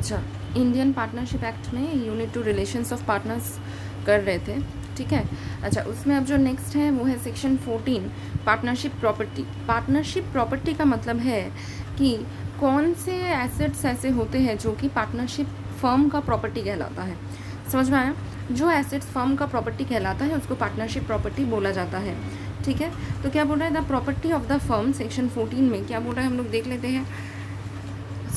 अच्छा, Indian partnership act में unit two relations of partners कर रहे थे, ठीक है। अच्छा, उसमें अब जो नेक्स्ट है वो है section 14 partnership property. Partnership property का मतलब है कि कौन से एसेट्स ऐसे होते हैं जो कि पार्टनरशिप फर्म का प्रॉपर्टी कहलाता है। समझ में आया? जो एसेट्स फर्म का प्रॉपर्टी कहलाता है उसको पार्टनरशिप प्रॉपर्टी बोला जाता है, ठीक है। तो क्या बोल रहा है, the property of the firm, section 14 में क्या बोल रहा है हम लोग देख लेते हैं।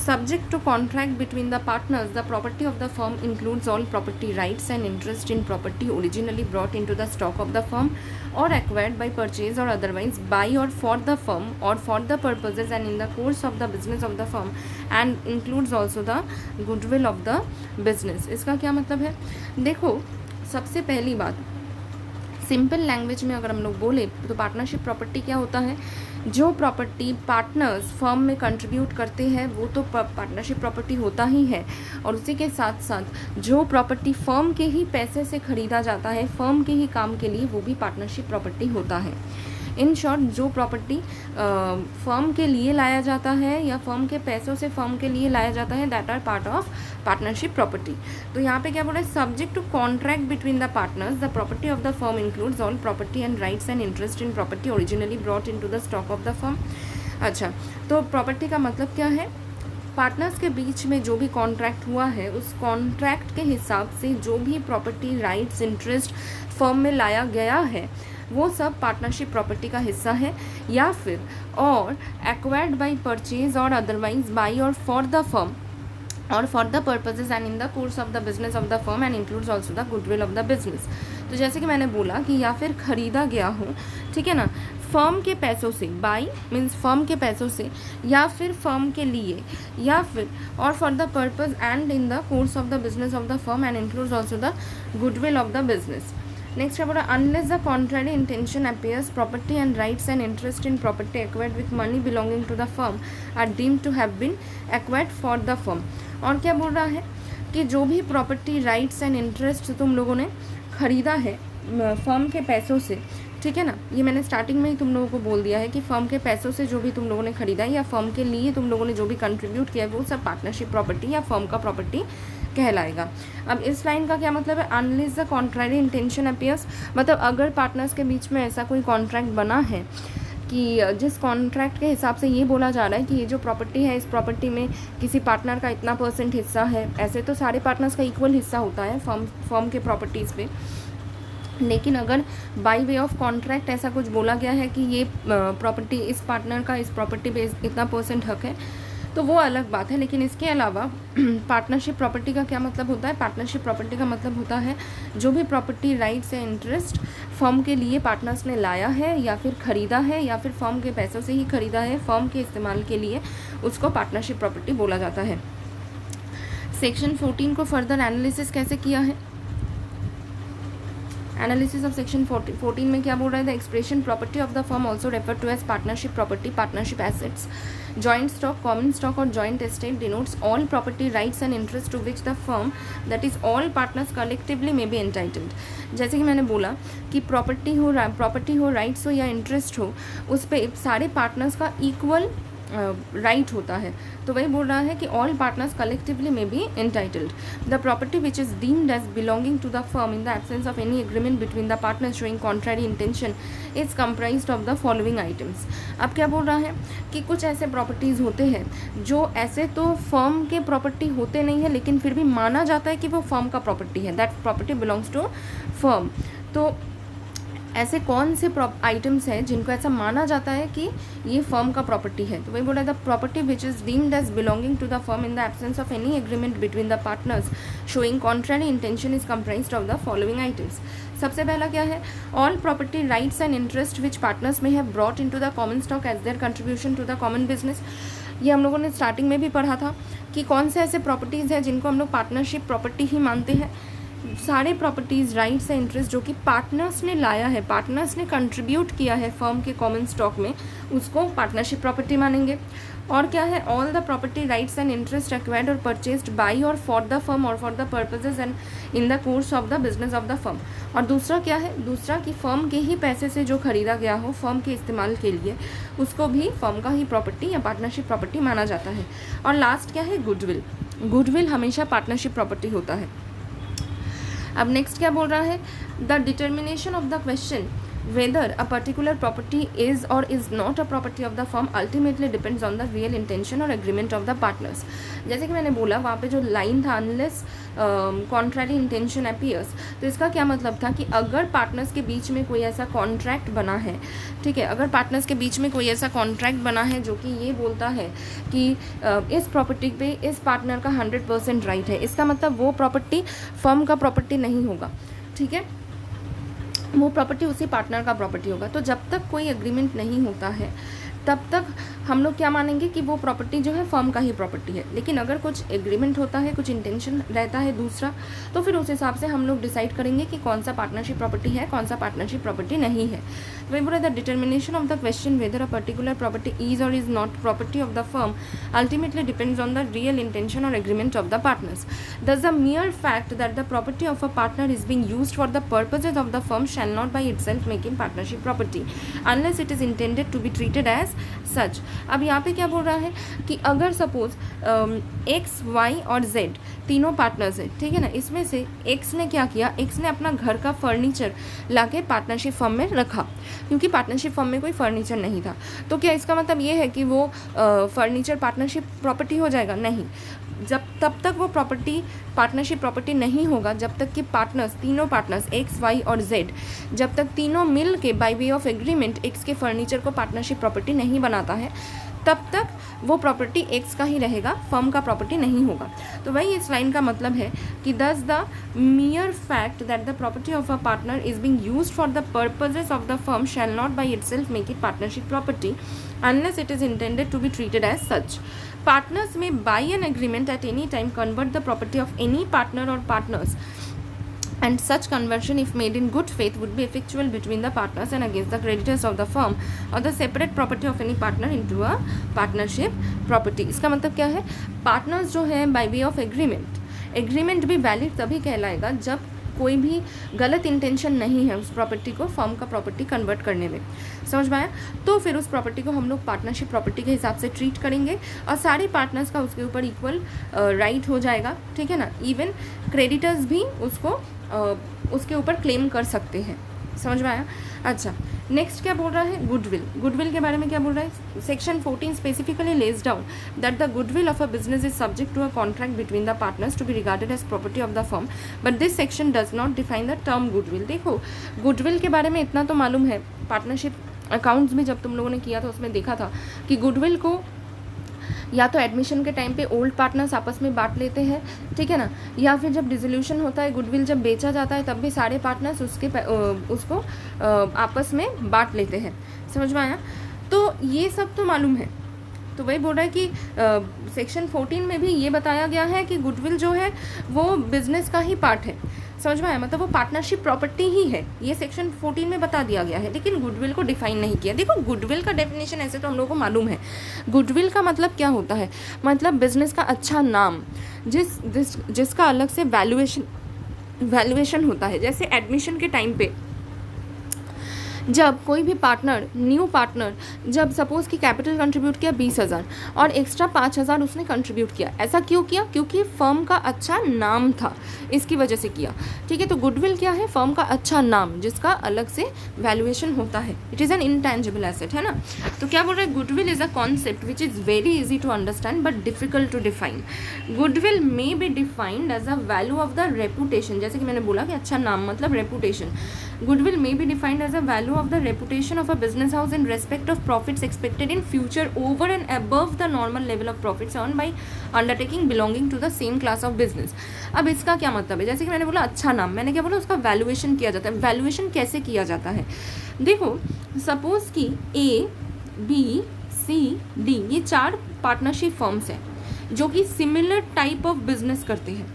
Subject to contract between the partners, the property of the firm includes all property rights and interest in property originally brought into the stock of the firm or acquired by purchase or otherwise by or for the firm or for the purposes and in the course of the business of the firm and includes also the goodwill of the business। इसका क्या मतलब है? देखो, सबसे पहली बात, simple language में अगर हम लोग बोले तो पार्टनरशिप प्रॉपर्टी क्या होता है, जो प्रॉपर्टी पार्टनर्स फर्म में कंट्रीब्यूट करते हैं वो तो पार्टनरशिप प्रॉपर्टी होता ही है, और उसी के साथ साथ जो प्रॉपर्टी फर्म के ही पैसे से ख़रीदा जाता है फर्म के ही काम के लिए, वो भी पार्टनरशिप प्रॉपर्टी होता है। इन शॉर्ट, जो प्रॉपर्टी फर्म के लिए लाया जाता है या फर्म के पैसों से फर्म के लिए लाया जाता है, that are part of partnership property. तो यहाँ पे क्या बोल रहा है, subject to contract between the partners, the property of the firm includes all property and rights and interest in property originally brought into the stock of the firm. अच्छा, तो property का मतलब क्या है, पार्टनर्स के बीच में जो भी कॉन्ट्रैक्ट हुआ है उस कॉन्ट्रैक्ट के हिसाब से जो भी प्रॉपर्टी राइट्स इंटरेस्ट फर्म में लाया गया है वो सब पार्टनरशिप प्रॉपर्टी का हिस्सा है, या फिर और एक्वायर्ड बाय परचेज और अदरवाइज बाय और फॉर द फर्म और for the purposes and in the course of the business of the firm and includes also the goodwill of the business. तो जैसे कि मैंने बोला कि या फिर ख़रीदा गया हो, ठीक है ना, फर्म के पैसों से, बाई मीन्स फर्म के पैसों से, या फिर फर्म के लिए, या फिर और for the purpose and in the course of the business of the firm and includes also the goodwill of the business. Next है बोला, unless the contrary intention appears, property and rights and interest in property acquired with money belonging to the firm are deemed to have been acquired for the firm. और क्या बोल रहा है कि जो भी प्रॉपर्टी राइट्स एंड इंटरेस्ट तुम लोगों ने ख़रीदा है फर्म के पैसों से, ठीक है ना, ये मैंने स्टार्टिंग में ही तुम लोगों को बोल दिया है कि फर्म के पैसों से जो भी तुम लोगों ने ख़रीदा है या फर्म के लिए तुम लोगों ने जो भी कंट्रीब्यूट किया है वो सब पार्टनरशिप प्रॉपर्टी या फर्म का प्रॉपर्टी कहलाएगा। अब इस लाइन का क्या मतलब है, unless the contrary intention appears, मतलब अगर पार्टनर्स के बीच में ऐसा कोई कॉन्ट्रैक्ट बना है कि जिस कॉन्ट्रैक्ट के हिसाब से ये बोला जा रहा है कि ये जो प्रॉपर्टी है इस प्रॉपर्टी में किसी पार्टनर का इतना % हिस्सा है, ऐसे तो सारे पार्टनर्स का इक्वल हिस्सा होता है फर्म के प्रॉपर्टीज़ पे, लेकिन अगर बाय वे ऑफ कॉन्ट्रैक्ट ऐसा कुछ बोला गया है कि ये प्रॉपर्टी इस पार्टनर का इस प्रॉपर्टी पे इतना % हक है, तो वो अलग बात है। लेकिन इसके अलावा पार्टनरशिप प्रॉपर्टी का क्या मतलब होता है, पार्टनरशिप प्रॉपर्टी का मतलब होता है जो भी प्रॉपर्टी राइट्स या इंटरेस्ट फर्म के लिए पार्टनर्स ने लाया है या फिर ख़रीदा है या फिर फर्म के पैसों से ही ख़रीदा है फर्म के इस्तेमाल के लिए, उसको पार्टनरशिप प्रॉपर्टी बोला जाता है। सेक्शन 14 को फर्दर एनालिसिस कैसे किया है, एनालिसिस ऑफ सेक्शन 14 में क्या बोल रहा है, the expression property of the firm also refer to as partnership property, partnership assets, joint stock, common stock और joint estate denotes all property rights and interest to which the firm that is all partners collectively may be entitled. जैसे कि मैंने बोला कि property हो rights हो या interest हो, उस पर सारे पार्टनर्स का इक्वल राइट होता है, तो वही बोल रहा है कि all partners collectively may be entitled. The property which is deemed as belonging to the firm in the absence of any agreement between the partners showing contrary intention is comprised of the following items. अब क्या बोल रहा है कि कुछ ऐसे properties होते हैं जो ऐसे तो फर्म के प्रॉपर्टी होते नहीं है लेकिन फिर भी माना जाता है कि वो फर्म का प्रॉपर्टी है, that property belongs to firm. तो ऐसे कौन से आइटम्स हैं जिनको ऐसा माना जाता है कि ये फर्म का प्रॉपर्टी है, तो वही बोला, the property which is deemed as belonging to the firm in the absence of any agreement between the partners showing contrary intention is comprised of the following items. सबसे पहला क्या है, all property rights and interest which partners may have brought into the common stock as their contribution to the common business. ये हम लोगों ने starting में भी पढ़ा था कि कौन से ऐसे प्रॉपर्टीज़ हैं जिनको हम लोग पार्टनरशिप प्रॉपर्टी ही मानते हैं। सारे प्रॉपर्टीज़ राइट्स या इंटरेस्ट जो कि पार्टनर्स ने लाया है, पार्टनर्स ने कंट्रीब्यूट किया है फर्म के कॉमन स्टॉक में, उसको पार्टनरशिप प्रॉपर्टी मानेंगे। और क्या है, all the property rights and interest acquired और परचेज्ड बाय और फॉर द फर्म और for the purposes and in the course of the business of the firm. और दूसरा क्या है, दूसरा कि फर्म के ही पैसे से जो खरीदा गया हो फर्म के इस्तेमाल के लिए, उसको भी फर्म का ही प्रॉपर्टी या पार्टनरशिप प्रॉपर्टी माना जाता है। और लास्ट क्या है, गुडविल। गुडविल हमेशा पार्टनरशिप प्रॉपर्टी होता है। अब नेक्स्ट क्या बोल रहा है, the determination of the question whether a particular property is or is not a property of the firm ultimately depends on the real intention or agreement of the partners। जैसे कि मैंने बोला वहाँ पे जो लाइन था unless contrary intention appears, तो इसका क्या मतलब था कि अगर पार्टनर्स के बीच में कोई ऐसा कॉन्ट्रैक्ट बना है, ठीक है, अगर पार्टनर्स के बीच में कोई ऐसा कॉन्ट्रैक्ट बना है जो कि ये बोलता है कि इस प्रॉपर्टी पे इस पार्टनर का 100% राइट है, इसका मतलब वो प्रॉपर्टी फर्म का प्रॉपर्टी नहीं होगा, ठीक है, वो प्रॉपर्टी उसी पार्टनर का प्रॉपर्टी होगा। तो जब तक कोई एग्रीमेंट नहीं होता है तब तक हम लोग क्या मानेंगे कि वो प्रॉपर्टी जो है फर्म का ही प्रॉपर्टी है। लेकिन अगर कुछ एग्रीमेंट होता है, कुछ इंटेंशन रहता है दूसरा, तो फिर उस हिसाब से हम लोग डिसाइड करेंगे कि कौन सा पार्टनरशिप प्रॉपर्टी है, कौन सा पार्टनरशिप प्रॉपर्टी नहीं है। वही बोला, the determination of the question whether a particular property is or is not property of the firm ultimately depends on the real intention और agreement of the partners. Thus, the mere fact that the property of a partner is being used for the purposes of the firm shall not by itself make him partnership property unless it is intended to be treated as such। अब यहाँ पे क्या बोल रहा है कि अगर suppose x, Y और जेड तीनों पार्टनर्स हैं, ठीक है ना, इसमें से एक्स ने क्या किया, एक्स ने अपना घर का फर्नीचर लाके पार्टनरशिप फर्म में रखा, क्योंकि पार्टनरशिप फर्म में कोई फर्नीचर नहीं था। तो क्या इसका मतलब ये है कि वो फर्नीचर पार्टनरशिप प्रॉपर्टी हो जाएगा? नहीं, जब तब तक वो प्रॉपर्टी पार्टनरशिप प्रॉपर्टी नहीं होगा जब तक कि पार्टनर्स, तीनों पार्टनर्स एक्स, वाई और जेड, जब तक तीनों मिल के by way of agreement x के फर्नीचर को पार्टनरशिप प्रॉपर्टी नहीं बनाता है, तब तक वो प्रॉपर्टी एक्स का ही रहेगा, फर्म का प्रॉपर्टी नहीं होगा। तो वही इस लाइन का मतलब है कि दस the मियर fact that the property of a partner is being used for the purposes of the firm shall not by itself make it partnership property unless it is intended to be treated as such। Partners may by an agreement at any time convert the property of any partner or partners, and such conversion if made in good faith would be effectual between the partners and against the creditors of the firm or the separate property of any partner into a partnership property। इसका मतलब क्या है, partners जो है by way of agreement भी valid तभी कहलाएगा जब कोई भी गलत इंटेंशन नहीं है उस प्रॉपर्टी को फर्म का प्रॉपर्टी कन्वर्ट करने में, समझ में आया? तो फिर उस प्रॉपर्टी को हम लोग पार्टनरशिप प्रॉपर्टी के हिसाब से ट्रीट करेंगे और सारे पार्टनर्स का उसके ऊपर इक्वल राइट हो जाएगा, ठीक है ना। इवन क्रेडिटर्स भी उसको उसके ऊपर क्लेम कर सकते हैं, समझ में आया? अच्छा, नेक्स्ट क्या बोल रहा है, गुडविल के बारे में क्या बोल रहा है। Section 14 specifically lays down that the goodwill of a business is subject to a contract between the partners to be regarded as property of the firm, but this section does not define the term goodwill. देखो, goodwill के बारे में इतना तो मालूम है, partnership accounts में जब तुम लोगों ने किया था उसमें देखा था कि गुडविल को या तो एडमिशन के टाइम पे ओल्ड पार्टनर्स आपस में बांट लेते हैं, ठीक है ना, या फिर जब डिसोल्यूशन होता है, गुडविल जब बेचा जाता है तब भी सारे पार्टनर्स उसको आपस में बांट लेते हैं, समझ में आया? तो ये सब तो मालूम है। तो वही बोल रहा है कि सेक्शन 14 में भी ये बताया गया है कि गुडविल जो है वो बिजनेस का ही पार्ट है, समझ में आया? मतलब वो पार्टनरशिप प्रॉपर्टी ही है, ये सेक्शन 14 में बता दिया गया है, लेकिन गुडविल को डिफाइन नहीं किया। देखो, गुडविल का डेफिनेशन ऐसे तो हम लोगों को मालूम है। गुडविल का मतलब क्या होता है, मतलब बिजनेस का अच्छा नाम, जिसका अलग से वैल्यूएशन होता है। जैसे एडमिशन के टाइम पे जब कोई भी पार्टनर, न्यू पार्टनर, जब सपोज़ कि कैपिटल कंट्रीब्यूट किया 20,000 और एक्स्ट्रा 5,000 उसने कंट्रीब्यूट किया, ऐसा क्यों किया? क्योंकि फर्म का अच्छा नाम था, इसकी वजह से किया, ठीक है। तो गुडविल क्या है, फर्म का अच्छा नाम जिसका अलग से वैल्यूएशन होता है, it is an intangible asset, है ना। तो क्या बोल रहे हैं, goodwill is a concept which is very easy to understand but difficult to define. Goodwill may be defined as a value of the reputation, जैसे कि मैंने बोला कि अच्छा नाम मतलब reputation. Goodwill may be defined as a value of the reputation of a business house in respect of profits expected in future over and above the normal level of profits earned by undertaking belonging to the same class of business। अब इसका क्या मतलब है, जैसे कि मैंने बोला अच्छा नाम, मैंने क्या बोला, उसका वैल्यूएशन किया जाता है। वैल्यूएशन कैसे किया जाता है, देखो, सपोज कि ABCD ये 4 पार्टनरशिप फर्म्स हैं जो कि सिमिलर टाइप ऑफ बिजनेस करते हैं,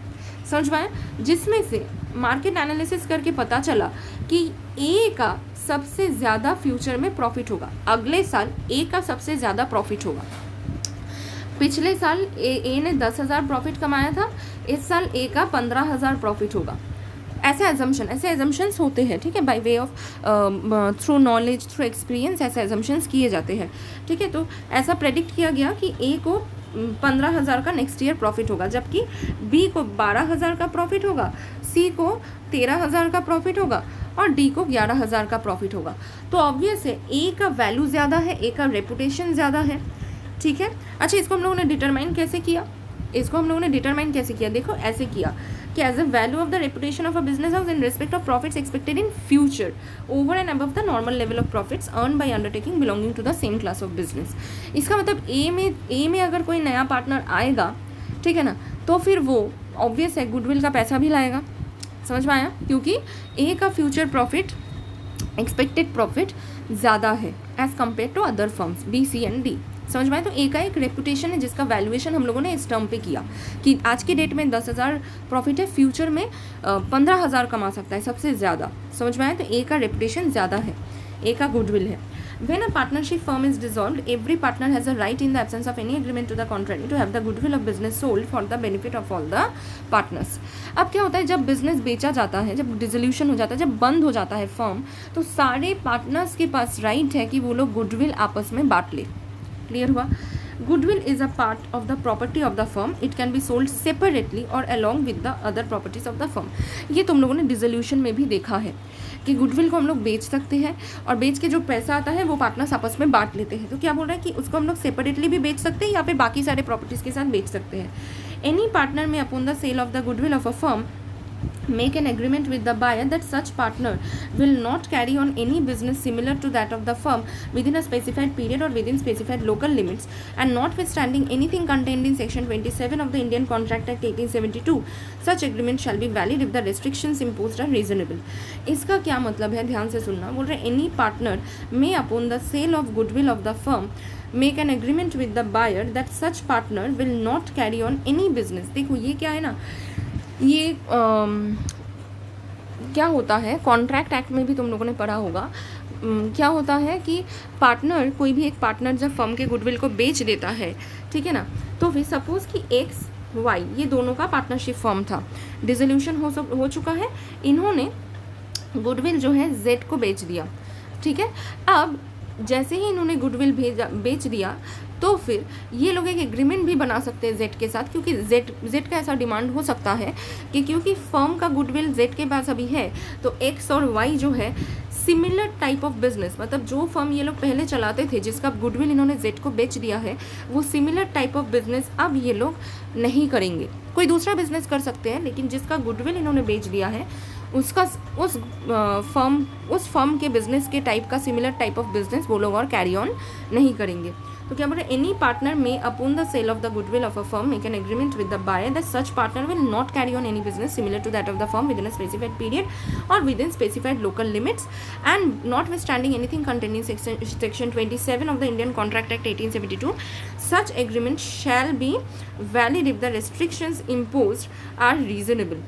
समझ पाए, जिसमें से मार्केट एनालिसिस करके पता चला कि ए का सबसे ज़्यादा फ्यूचर में प्रॉफिट होगा, अगले साल ए का सबसे ज़्यादा प्रॉफिट होगा। पिछले साल ए ने 10,000 प्रॉफिट कमाया था, इस साल ए का 15,000 प्रॉफिट होगा। ऐसे एजम्पशंस होते हैं, ठीक है, by way of through knowledge, through experience ऐसे एजम्पशंस किए जाते हैं, ठीक है। तो ऐसा प्रेडिक्ट किया गया कि ए को 15,000 का नेक्स्ट ईयर प्रॉफिट होगा, जबकि बी को 12,000 का प्रॉफिट होगा, सी को 13,000 का प्रॉफिट होगा और डी को 11,000 का प्रॉफिट होगा। तो ऑब्वियस है ए का वैल्यू ज़्यादा है, ए का रेपुटेशन ज़्यादा है, ठीक है। अच्छा, इसको हम लोगों ने डिटरमाइन कैसे किया? देखो ऐसे किया कि as a value of the reputation of a business house in respect of profits expected in future over and above the normal level of profits earn by undertaking belonging to the same class of business. इसका मतलब ए में अगर कोई नया partner आएगा, ठीक है ना, तो फिर वो ऑब्वियस है गुडविल का पैसा भी लाएगा, समझ में आया, क्योंकि ए का फ्यूचर प्रॉफिट एक्सपेक्टेड प्रॉफिट ज़्यादा है as compare to other firms B, C and D. समझ में आए? तो ए का एक रेपुटेशन है जिसका वैल्यूएशन हम लोगों ने इस टर्म पे किया कि आज के डेट में 10,000 प्रॉफिट है, फ्यूचर में 15,000 कमा सकता है सबसे ज़्यादा। समझ में आए? तो ए का रेपुटेशन ज़्यादा है, ए का गुडविल है। When a partnership firm is dissolved, every partner has a right in the absence of any agreement to the contrary to have the goodwill of business sold for the benefit of all the partners. अब क्या होता है, जब business बेचा जाता है, जब dissolution हो जाता है, जब बंद हो जाता है फर्म, तो सारे पार्टनर्स के पास राइट है कि वो लोग गुडविल आपस में बांट ले। क्लियर हुआ? Goodwill is a part of the property of the firm. It can be sold separately or along with the other properties of the firm. ये तुम लोगों ने डिसोल्यूशन में भी देखा है कि गुडविल को हम लोग बेच सकते हैं और बेच के जो पैसा आता है वो पार्टनर्स आपस में बांट लेते हैं। तो क्या बोल रहा है कि उसको हम लोग सेपरेटली भी बेच सकते हैं या फिर बाकी सारे प्रॉपर्टीज़ के साथ बेच सकते हैं। Any partner may upon the sale of the goodwill of a firm make an agreement with the buyer that such partner will not carry on any business similar to that of the firm within a specified period or within specified local limits, and notwithstanding anything contained in section 27 of the Indian Contract Act 1872, such agreement shall be valid if the restrictions imposed are reasonable. इसका क्या मतलब है, ध्यान से सुनना। बोल रहे any partner may upon the sale of goodwill of the firm make an agreement with the buyer that such partner will not carry on any business। देखो ये क्या है ना, ये क्या होता है, कॉन्ट्रैक्ट एक्ट में भी तुम लोगों ने पढ़ा होगा। क्या होता है कि पार्टनर, कोई भी एक पार्टनर जब फर्म के गुडविल को बेच देता है, ठीक है ना, तो फिर सपोज कि एक्स वाई ये दोनों का पार्टनरशिप फर्म था, डिसोल्यूशन हो चुका है, इन्होंने गुडविल जो है जेड को बेच दिया, ठीक है। अब जैसे ही इन्होंने गुडविल बेच दिया तो फिर ये लोग एक एग्रीमेंट भी बना सकते हैं जेड के साथ, क्योंकि जेड का ऐसा डिमांड हो सकता है कि क्योंकि फर्म का गुडविल जेड के पास अभी है, तो एक्स और वाई जो है सिमिलर टाइप ऑफ बिजनेस, मतलब जो फर्म ये लोग पहले चलाते थे जिसका गुडविल इन्होंने जेड को बेच दिया है, वो सिमिलर टाइप ऑफ बिजनेस अब ये लोग नहीं करेंगे। कोई दूसरा बिजनेस कर सकते हैं, लेकिन जिसका गुडविल इन्होंने बेच दिया है उसका उस फर्म के बिजनेस के टाइप का सिमिलर टाइप ऑफ बिजनेस वो लोग और कैरी ऑन नहीं करेंगे। तो क्या बोल रहे, any partner may upon the sale of the goodwill of a firm make an agreement with the buyer that such partner will not carry on any business similar to that of the firm within a specified period or within specified local limits, and notwithstanding anything contain in section 27 of the Indian contract act 1872, such agreement shall be valid if the restrictions imposed are reasonable.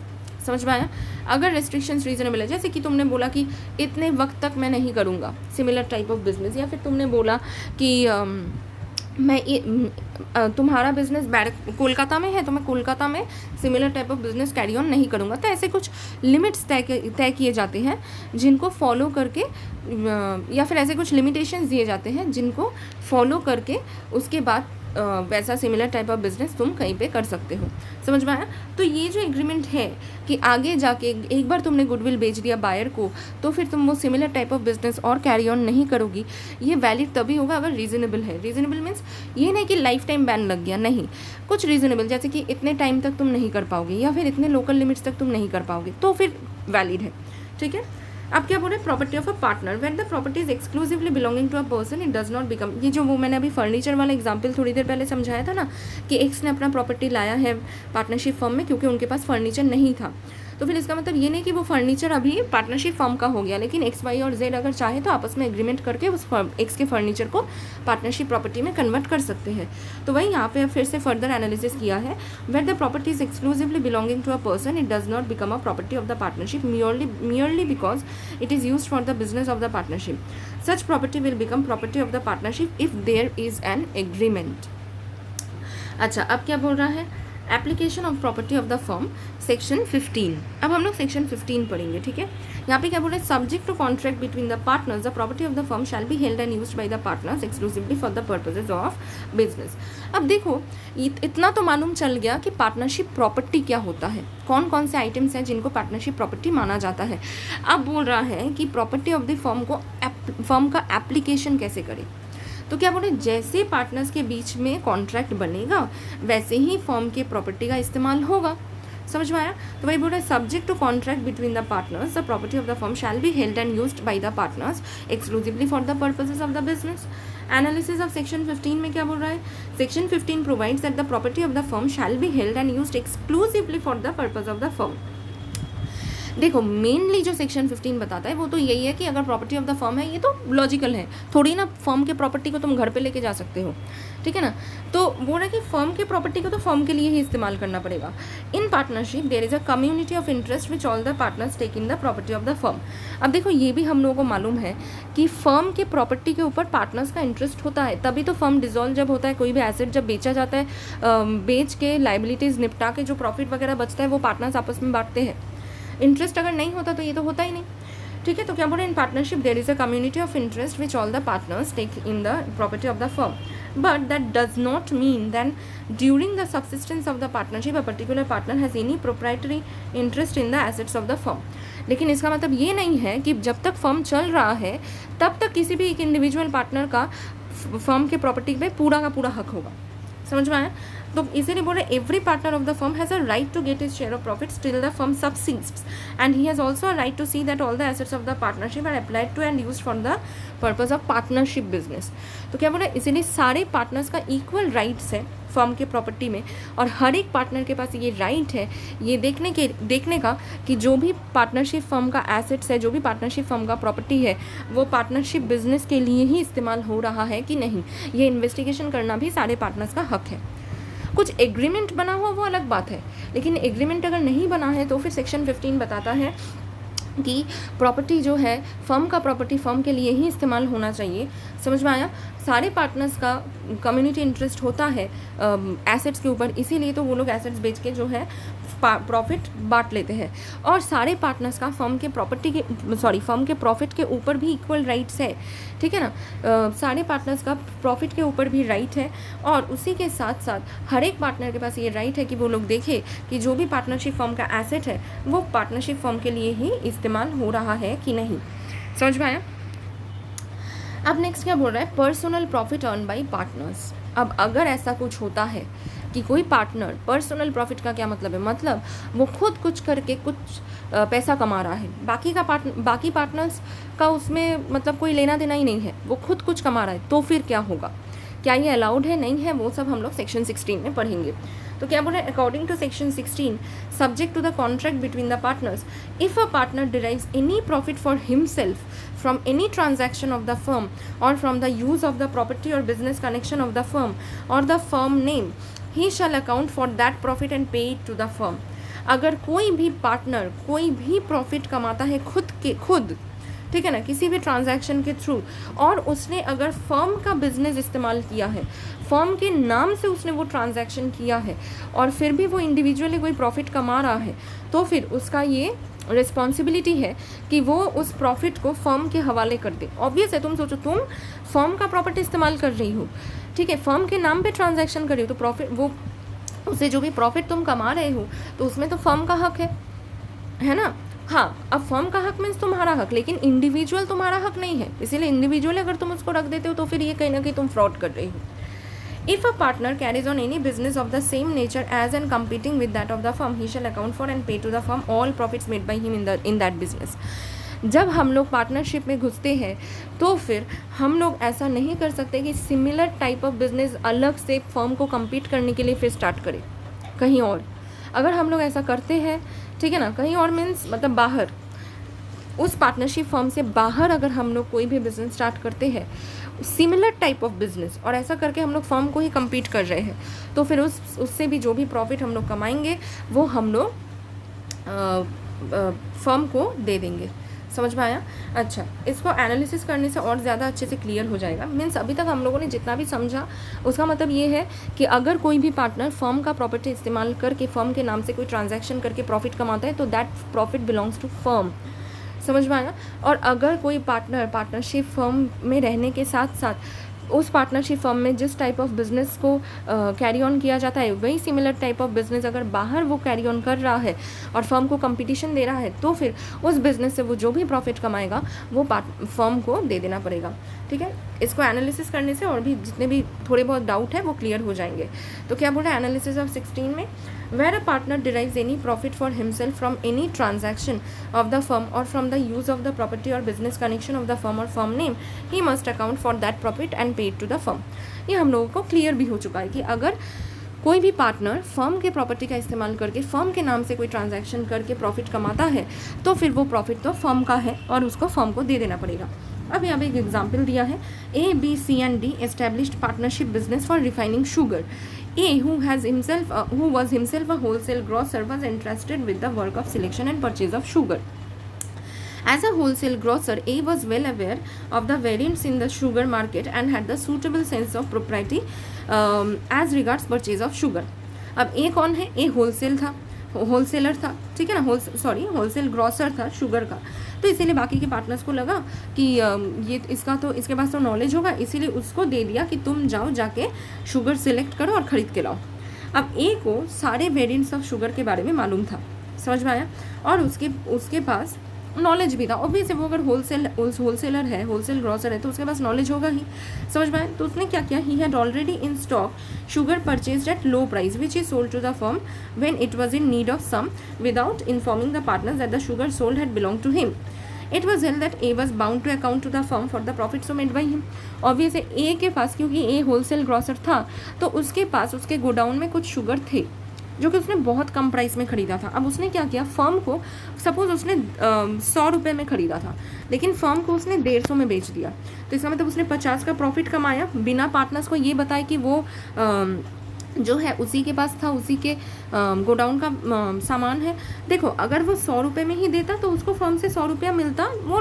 समझ में आया? अगर restrictions reasonable है, जैसे कि तुमने बोला कि इतने वक्त तक मैं नहीं करूँगा सिमिलर टाइप ऑफ बिजनेस, या फिर तुमने बोला कि तुम्हारा बिजनेस कोलकाता में है तो मैं कोलकाता में similar type of business carry on नहीं करूँगा। तो ऐसे कुछ लिमिट्स तय किए जाते हैं जिनको फॉलो करके, या फिर ऐसे कुछ लिमिटेशंस दिए जाते हैं जिनको फॉलो करके उसके बाद वैसा सिमिलर टाइप ऑफ बिजनेस तुम कहीं पे कर सकते हो। समझ में आया? तो ये जो एग्रीमेंट है कि आगे जाके एक बार तुमने गुडविल बेच दिया बायर को, तो फिर तुम वो सिमिलर टाइप ऑफ बिजनेस और कैरी ऑन नहीं करोगी, ये वैलिड तभी होगा अगर रीजनेबल है। रीजनेबल मीन्स ये नहीं कि लाइफ टाइम बैन लग गया, नहीं, कुछ रीजनेबल, जैसे कि इतने टाइम तक तुम नहीं कर पाओगे या फिर इतने लोकल लिमिट्स तक तुम नहीं कर पाओगे, तो फिर वैलिड है। ठीक है, अब क्या बोल रहे हैं, property of a partner when the property is exclusively belonging to a person it does not become, ये जो वो मैंने अभी फर्नीचर वाला एग्जांपल थोड़ी देर पहले समझाया था ना कि एक्स ने अपना प्रॉपर्टी लाया है पार्टनरशिप फर्म में क्योंकि उनके पास फर्नीचर नहीं था, तो फिर इसका मतलब ये नहीं कि वो फर्नीचर अभी पार्टनरशिप फर्म का हो गया, लेकिन एक्स वाई और जेड अगर चाहे तो आपस में एग्रीमेंट करके उस एक्स के फर्नीचर को पार्टनरशिप प्रॉपर्टी में कन्वर्ट कर सकते हैं। तो वही यहाँ पे फिर से फर्दर एनालिसिस किया है, where the property is exclusively belonging to a person it does not become a property of the partnership merely because it is used for the business of the partnership. Such property will become property of the partnership if there is an agreement. अच्छा, अब क्या बोल रहा है, application of property of the firm, section 15। अब हम लोग section 15 पढ़ेंगे, ठीक है। यहाँ पे क्या बोल रहे हैं, subject to contract between the partners the property of the firm shall be held and used by the partners exclusively for the purposes of business. अब देखो इतना तो मालूम चल गया कि पार्टनरशिप प्रॉपर्टी क्या होता है, कौन कौन से आइटम्स हैं जिनको पार्टनरशिप प्रॉपर्टी माना जाता है। अब बोल रहा है कि प्रॉपर्टी ऑफ द फर्म को फर्म का एप्लीकेशन कैसे करें। तो क्या बोले, जैसे पार्टनर्स के बीच में कॉन्ट्रैक्ट बनेगा वैसे ही फर्म के प्रॉपर्टी का इस्तेमाल होगा। समझ में आया। तो वही बोल रहा है, subject to contract between the partners the property of the firm shall be held and used by the partners exclusively for the purposes of the business. Analysis of section 15 में क्या बोल रहा है, section 15 provides that the property of the firm shall be held and used exclusively for the purpose of the firm. देखो mainly जो section 15 बताता है वो तो यही है कि अगर प्रॉपर्टी ऑफ द फर्म है, ये तो लॉजिकल है, थोड़ी ना फर्म के प्रॉपर्टी को तुम घर पे लेके जा सकते हो, ठीक है ना। तो वो ना कि फर्म के प्रॉपर्टी को तो फर्म के लिए ही इस्तेमाल करना पड़ेगा। In partnership there is a community of interest which all the partners take in the property of the firm. अब देखो ये भी हम लोगों को मालूम है कि फर्म के प्रॉपर्टी के ऊपर पार्टनर्स का इंटरेस्ट होता है, तभी तो फर्म डिसॉल्व जब होता है, कोई भी एसेट जब बेचा जाता है, बेच के लाइबिलिटीज़ निपटा के जो प्रॉफिट वगैरह बचता है वो पार्टनर्स आपस में बांटते हैं। इंटरेस्ट अगर नहीं होता तो ये तो होता ही नहीं, ठीक है। तो क्या बोल रहे हैं, in partnership there is a community of interest which all the partners take in the property of the firm, but that does not mean than during the subsistence of the partnership a particular partner has any proprietary interest in the assets of the firm. लेकिन इसका मतलब ये नहीं है कि जब तक firm चल रहा है तब तक किसी भी एक इंडिविजुअल पार्टनर का फर्म के प्रॉपर्टी पे पूरा का पूरा हक होगा। समझ में आया। तो इसीलिए बोल रहे every partner of the firm has a right to get his share of profits till the firm subsists and he has also a right to see that all the assets of the partnership are applied to and used for the purpose of partnership business. तो क्या बोल रहे हैं, इसीलिए सारे partners का equal rights है firm के प्रॉपर्टी में, और हर एक पार्टनर के पास ये राइट है ये देखने का कि जो भी पार्टनरशिप फर्म का एसेट्स है, जो भी पार्टनरशिप फर्म का प्रॉपर्टी है, वो पार्टनरशिप बिजनेस के लिए ही इस्तेमाल हो रहा है कि नहीं, ये इन्वेस्टिगेशन करना भी सारे पार्टनर्स का हक है। कुछ एग्रीमेंट बना हुआ वो अलग बात है, लेकिन एग्रीमेंट अगर नहीं बना है तो फिर सेक्शन 15 बताता है कि प्रॉपर्टी जो है फर्म का प्रॉपर्टी फर्म के लिए ही इस्तेमाल होना चाहिए। समझ में आया। सारे पार्टनर्स का कम्युनिटी इंटरेस्ट होता है एसेट्स के ऊपर, इसीलिए तो वो लोग एसेट्स बेच के जो है प्रॉफिट बांट लेते हैं, और सारे पार्टनर्स का फर्म के प्रॉफिट के ऊपर भी इक्वल राइट्स है, ठीक है ना। सारे पार्टनर्स का प्रॉफिट के ऊपर भी राइट है, और उसी के साथ साथ हर एक पार्टनर के पास ये राइट है कि वो लोग देखे कि जो भी पार्टनरशिप फर्म का एसेट है वो पार्टनरशिप फर्म के लिए ही इस्तेमाल हो रहा है कि नहीं। समझ में आया। अब नेक्स्ट क्या बोल रहा है, personal profit earn by partners. अब अगर ऐसा कुछ होता है कि कोई पार्टनर, पर्सनल प्रॉफिट का क्या मतलब है, मतलब वो खुद कुछ करके कुछ पैसा कमा रहा है, बाकी पार्टनर्स का उसमें मतलब कोई लेना देना ही नहीं है, वो खुद कुछ कमा रहा है, तो फिर क्या होगा, क्या ये अलाउड है, नहीं है, वो सब हम लोग सेक्शन 16 में पढ़ेंगे। तो क्या बोल रहे हैं, according to section 16 subject to the contract between the partners if a partner derives any profit for himself from any transaction of the firm or from the use of the property or business connection of the firm or the firm name, he shall account for that profit and pay it to the firm। अगर कोई भी partner कोई भी profit कमाता है खुद, ठीक है ना, किसी भी ट्रांजैक्शन के थ्रू, और उसने अगर फर्म का बिजनेस इस्तेमाल किया है, फर्म के नाम से उसने वो ट्रांजैक्शन किया है, और फिर भी वो इंडिविजुअली कोई प्रॉफिट कमा रहा है, तो फिर उसका ये रिस्पॉन्सिबिलिटी है कि वो उस प्रॉफिट को फर्म के हवाले कर दे। ऑब्वियस है, तुम सोचो तुम फर्म का प्रॉपर्टी इस्तेमाल कर रही हो, ठीक है, फर्म के नाम पे ट्रांजैक्शन कर रही हो, तो प्रॉफिट वो उससे जो भी प्रॉफिट तुम कमा रहे हो तो उसमें तो फर्म का हक है ना। हाँ, अब फर्म का हक मीन्स तुम्हारा हक, लेकिन इंडिविजुअल तुम्हारा हक नहीं है, इसीलिए इंडिविजुअल अगर तुम उसको रख देते हो तो फिर ये कहीं ना कहीं तुम फ्रॉड कर रही हो। If a partner carries on any business of the same nature as and competing with that of the firm, he shall account for and pay to the firm all profits made by him in that business। जब हम लोग partnership में घुसते हैं तो फिर हम लोग ऐसा नहीं कर सकते कि सिमिलर टाइप ऑफ बिजनेस अलग से फर्म को compete करने के लिए फिर स्टार्ट करें कहीं और। अगर हम लोग ऐसा करते हैं, ठीक है ना, कहीं और मीन्स मतलब बाहर, उस पार्टनरशिप फर्म से बाहर अगर हम लोग कोई भी बिजनेस स्टार्ट करते हैं सिमिलर टाइप ऑफ बिजनेस, और ऐसा करके हम लोग फर्म को ही compete कर रहे हैं, तो फिर उससे भी जो भी प्रॉफिट हम लोग कमाएंगे वो हम लोग फर्म को दे देंगे। समझ में आया? अच्छा, इसको एनालिसिस करने से और ज़्यादा अच्छे से क्लियर हो जाएगा। मीन्स अभी तक हम लोगों ने जितना भी समझा उसका मतलब ये है कि अगर कोई भी पार्टनर फर्म का प्रॉपर्टी इस्तेमाल करके फर्म के नाम से कोई ट्रांजैक्शन करके प्रॉफिट कमाता है तो that profit belongs to firm. समझ में आया? और अगर कोई पार्टनर पार्टनरशिप फर्म में रहने के साथ साथ उस पार्टनरशिप फर्म में जिस टाइप ऑफ बिजनेस को कैरी ऑन किया जाता है वही सिमिलर टाइप ऑफ बिजनेस अगर बाहर वो कैरी ऑन कर रहा है और फर्म को कंपटीशन दे रहा है तो फिर उस बिजनेस से वो जो भी प्रॉफिट कमाएगा वो फर्म को दे देना पड़ेगा। ठीक है, इसको एनालिसिस करने से और भी जितने भी थोड़े बहुत डाउट है वो क्लियर हो जाएंगे। तो क्या बोल रहा है एनालिसिस ऑफ 16 में, where a partner derives any profit for himself from any transaction of the firm or from the use of the property or business connection of the firm or firm name, he must account for that profit and paid to the firm. ये हम लोगों को clear भी हो चुका है कि अगर कोई भी पार्टनर फर्म के प्रॉपर्टी का इस्तेमाल करके फर्म के नाम से कोई ट्रांजैक्शन करके प्रॉफिट कमाता है तो फिर वो प्रॉफिट तो फर्म का है और उसको फर्म को दे देना पड़ेगा। अब यहाँ पे एक एग्जाम्पल दिया है, A, B, C and D established partnership business for refining sugar. A, who was himself a wholesale grocer, was entrusted with the work of selection and purchase of sugar. As a wholesale grocer, A was well aware of the variance in the sugar market and had the suitable sense of propriety as regards purchase of sugar. अब A कौन है? A wholesaler था, ठीक है ना, wholesale grocer था sugar का। तो इसीलिए बाकी के पार्टनर्स को लगा कि ये इसके पास तो नॉलेज होगा, इसीलिए उसको दे दिया कि तुम जाओ जाके शुगर सिलेक्ट करो और ख़रीद के लाओ। अब ए को सारे वेरिएंट्स ऑफ शुगर के बारे में मालूम था, समझ में आया, और उसके पास नॉलेज भी था। ऑब्वियसली वो अगर होलसेलर है, होलसेल ग्रॉसर है तो उसके पास नॉलेज होगा ही, समझ में आया। तो उसने क्या किया, he had already in stock sugar purchased at low price which is sold to the firm when it was in need of some without informing the partners that the sugar sold had belong to him. It was held that A was bound to account to the firm for the profits so made by him. Obviously A के पास, क्योंकि A wholesale grocer था तो उसके पास उसके godown में कुछ sugar थे जो कि उसने बहुत कम प्राइस में ख़रीदा था। अब उसने क्या किया, फर्म को सपोज उसने 100 रुपये में ख़रीदा था लेकिन फर्म को उसने 150 में बेच दिया, तो इसका मतलब उसने 50 का प्रॉफिट कमाया बिना पार्टनर्स को ये बताए कि वो जो है उसी के पास था, उसी के गोडाउन का सामान है। देखो अगर वो 100 रुपये में ही देता तो उसको फर्म से 100 रुपया मिलता, वो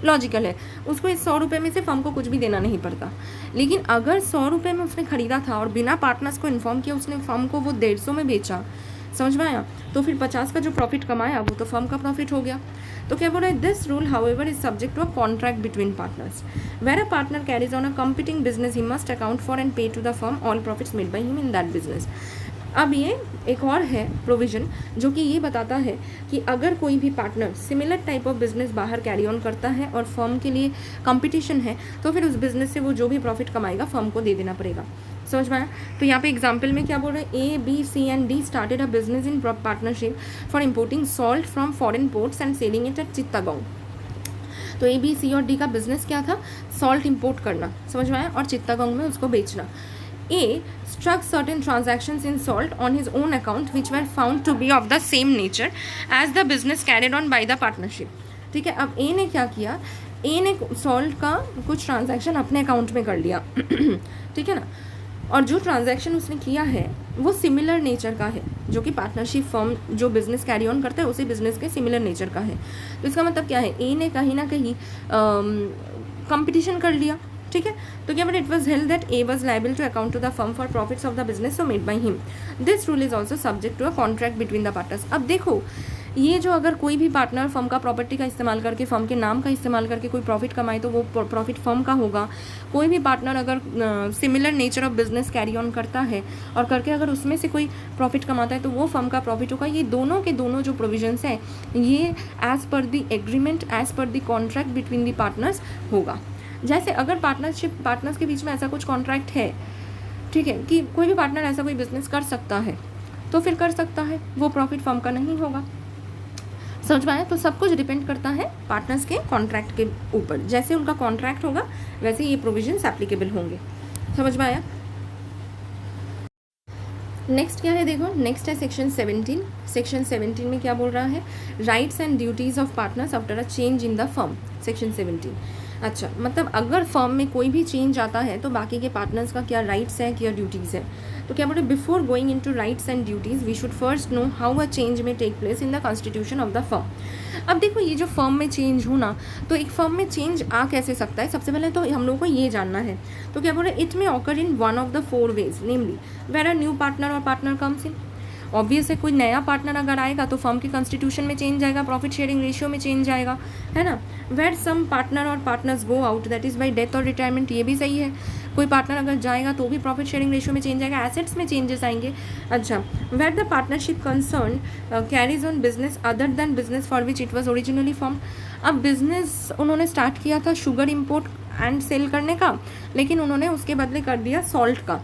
लॉजिकल है, उसको इस 100 रुपये में से फर्म को कुछ भी देना नहीं पड़ता। लेकिन अगर 100 रुपये में उसने ख़रीदा था और बिना पार्टनर्स को इन्फॉर्म किया उसने फर्म को वो 150 में बेचा, समझ में आया, तो फिर 50 का जो प्रॉफिट कमाया वो तो फर्म का प्रॉफिट हो गया। तो क्या बोल रहा है, this rule however is subject to a contract between partners where a partner carries on a competing business he must account for and pay to the firm all profits made by him in that business. अब ये एक और है provision जो कि ये बताता है कि अगर कोई भी partner similar type of business बाहर कैरी ऑन करता है और फर्म के लिए कंपटीशन है तो फिर उस बिजनेस से वो जो भी प्रॉफिट कमाएगा फर्म को दे देना पड़ेगा, समझ में आया। तो यहाँ पे एग्जाम्पल में क्या बोल रहे हैं, A, B, C and D started a business in partnership for importing salt from foreign ports and selling it at Chittagong. तो A, B, C और D का बिजनेस क्या था, सॉल्ट इम्पोर्ट करना, समझ में आया, और चित्तागोंग में उसको बेचना। A struck certain transactions in salt on his own account which were found to be of the same nature as the business carried on by the partnership। ठीक है, अब A ने क्या किया, A ने सॉल्ट का कुछ ट्रांजैक्शन अपने अकाउंट में कर लिया ठीक है ना, और जो ट्रांजैक्शन उसने किया है वो सिमिलर नेचर का है, जो कि पार्टनरशिप फर्म जो बिज़नेस कैरी ऑन करता है उसी बिज़नेस के सिमिलर नेचर का है। तो इसका मतलब क्या है, ए ने कहीं ना कहीं कंपटीशन कर लिया, ठीक है। तो क्या but it was held that A was liable to account to the firm for profits of the business so made by him. This rule is also subject to a contract between the partners. अब देखो ये जो अगर कोई भी partner firm का property का इस्तेमाल करके फर्म के नाम का इस्तेमाल करके कोई प्रॉफिट कमाए तो वो प्रॉफिट फर्म का होगा। कोई भी पार्टनर अगर similar nature of business carry on करता है और करके अगर उसमें से कोई प्रॉफिट कमाता है तो वो फर्म का प्रॉफिट होगा। ये दोनों के दोनों जो प्रोविजंस हैं ये as per the agreement, as per the contract between the partners होगा। जैसे अगर पार्टनर्स के बीच में ऐसा कुछ कॉन्ट्रैक्ट है, ठीक है, कि कोई भी पार्टनर ऐसा कोई बिजनेस कर सकता है तो फिर कर सकता है, वो प्रॉफिट फर्म का नहीं होगा, समझ में आया। तो सब कुछ डिपेंड करता है पार्टनर्स के कॉन्ट्रैक्ट के ऊपर। जैसे उनका कॉन्ट्रैक्ट होगा वैसे ये प्रोविजंस एप्लीकेबल होंगे, समझ में आया। नेक्स्ट क्या है, देखो नेक्स्ट है सेक्शन 17। सेक्शन 17 में क्या बोल रहा है, rights and duties of partners after a change in the firm. Section 17 अच्छा, मतलब अगर फर्म में कोई भी चेंज आता है तो बाकी के पार्टनर्स का क्या राइट्स है, क्या ड्यूटीज़ है। तो क्या बोले, before going into rights and duties we should first know how a change may take place in the constitution of the firm. अब देखो, ये जो फर्म में चेंज होना, तो एक फर्म में चेंज आ कैसे सकता है, सबसे पहले तो हम लोगों को ये जानना है। तो क्या बोले, it may occur in one of the 4 ways, namely where a new partner or partner comes in. Obvious है, कोई नया पार्टनर अगर आएगा तो फर्म के कॉन्स्टिट्यूशन में चेंज आएगा, प्रॉफिट शेयरिंग रेशियो में चेंज आएगा, है ना। वेर सम पार्टनर और partners go out, that is by death और रिटायरमेंट, ये भी सही है। कोई पार्टनर अगर जाएगा तो भी प्रॉफिट शेयरिंग रेशियो में चेंज आएगा, एसेट्स में चेंजेस आएंगे। अच्छा, where the partnership concern carries on business other than business for which it was originally form. अब बिजनेस उन्होंने स्टार्ट किया था शुगर इम्पोर्ट एंड सेल करने का, लेकिन उन्होंने उसके बदले कर दिया सॉल्ट का।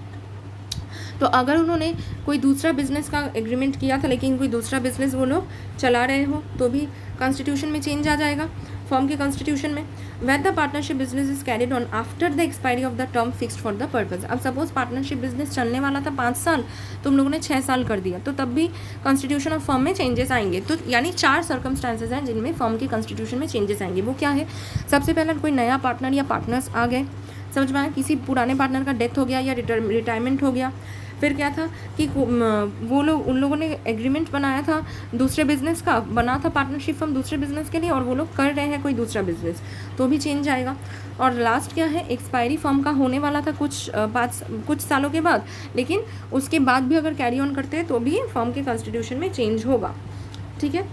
तो अगर उन्होंने कोई दूसरा बिजनेस का एग्रीमेंट किया था, लेकिन कोई दूसरा बिजनेस वो लोग चला रहे हो, तो भी कॉन्स्टिट्यूशन में चेंज आ जाएगा, फर्म के कॉन्स्टिट्यूशन में। Where the partnership business is carried on after the expiry of the term fixed for the purpose. अब सपोज पार्टनरशिप बिजनेस चलने वाला था 5 साल, तुम लोगों ने 6 साल कर दिया, तो तब भी कॉन्स्टिट्यूशन ऑफ फर्म में चेंजेस आएंगे। तो यानी 4 सर्कमस्टांसेस हैं जिनमें फर्म के कॉन्स्टिट्यूशन में चेंजेस आएंगे। वो क्या है, सबसे पहले कोई नया पार्टनर या पार्टनर्स आ गए, समझ में आया, किसी पुराने पार्टनर का डेथ हो गया या रिटायरमेंट हो गया। फिर क्या था कि वो लोग, उन लोगों ने एग्रीमेंट बनाया था दूसरे बिजनेस का, बना था पार्टनरशिप फर्म दूसरे बिजनेस के लिए, और वो लोग कर रहे हैं कोई दूसरा बिजनेस, तो भी चेंज आएगा। और लास्ट क्या है, एक्सपायरी फर्म का होने वाला था कुछ सालों के बाद, लेकिन उसके बाद भी अगर कैरी ऑन करते हैं तो भी फर्म के कॉन्स्टिट्यूशन में चेंज होगा। ठीक है,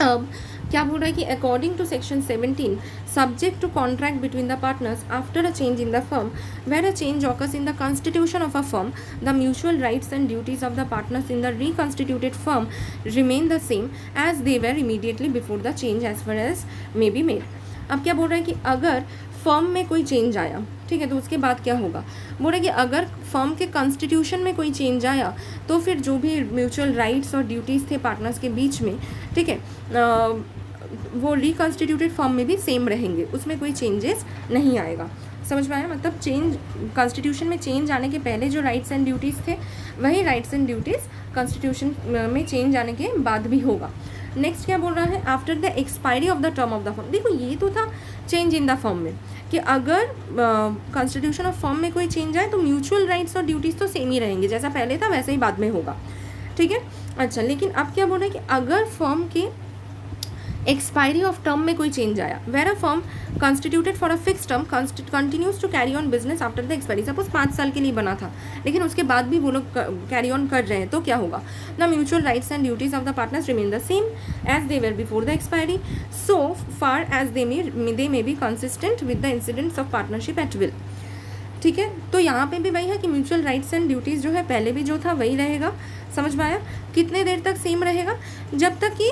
अब क्या बोल रहा है कि according to section 17 subject to contract between the partners after a change in the firm where a change occurs in the constitution of a firm the mutual rights and duties of the partners in the reconstituted firm remain the same as they were immediately before the change as far as may be made. अब क्या बोल रहा है कि अगर firm में कोई change आया, ठीक है, तो उसके बाद क्या होगा, बोल रहा है कि अगर फर्म के कॉन्स्टिट्यूशन में कोई चेंज आया तो फिर जो भी म्यूचुअल राइट्स और ड्यूटीज़ थे पार्टनर्स के बीच में, ठीक है, वो रिकॉन्स्टिट्यूटेड फर्म में भी सेम रहेंगे, उसमें कोई चेंजेस नहीं आएगा। समझ में आया, मतलब चेंज कॉन्स्टिट्यूशन में चेंज आने के पहले जो राइट्स एंड ड्यूटीज़ थे वही राइट्स एंड ड्यूटीज़ कॉन्स्टिट्यूशन में चेंज आने के बाद भी होगा। नेक्स्ट क्या बोल रहा है, after the expiry of the term of the firm. देखो, ये तो था चेंज इन द फर्म में कि अगर कॉन्स्टिट्यूशन ऑफ फर्म में कोई चेंज आए तो म्यूचुअल राइट्स और ड्यूटीज़ तो सेम ही रहेंगे, जैसा पहले था वैसे ही बाद में होगा। ठीक है, अच्छा, लेकिन अब क्या बोल रहा है कि अगर फर्म के एक्सपायरी ऑफ टर्म में कोई चेंज आया, where a firm constituted for a fix term continues to carry on business after the expiry. Suppose 5 साल के लिए बना था, लेकिन उसके बाद भी वो लोग कैरी ऑन कर रहे हैं, तो क्या होगा, the mutual rights and duties of the partners remain the same as they were before the expiry so far as they may be consistent with the incidents of partnership at will. ठीक है, तो यहाँ पे भी वही है कि mutual rights and duties जो है पहले भी जो था वही रहेगा। समझ में आया, कितने देर तक सेम रहेगा, जब तक कि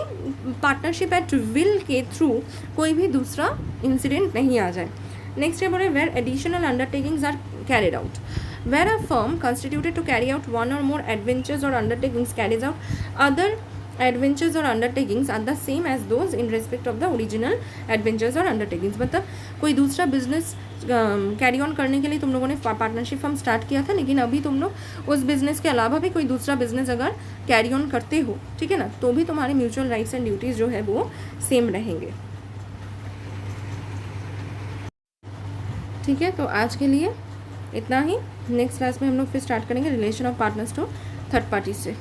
पार्टनरशिप एट विल के थ्रू कोई भी दूसरा इंसिडेंट नहीं आ जाए। नेक्स्ट है बोले where additional undertakings are carried out, where a firm constituted to carry out one or more adventures or undertakings carries out other adventures or undertakings are the same as those in respect of the original adventures or undertakings. मतलब कोई दूसरा business carry on करने के लिए तुम लोगों ने partnership firm start किया था, लेकिन अभी तुम लोग उस बिजनेस के अलावा भी कोई दूसरा बिजनेस अगर कैरी ऑन करते हो, ठीक है ना, तो भी तुम्हारे म्यूचुअल राइट्स एंड ड्यूटीज़ जो है वो सेम रहेंगे। ठीक है, तो आज के लिए इतना ही। नेक्स्ट क्लास में हम लोग फिर स्टार्ट करेंगे relation of partners to third party से।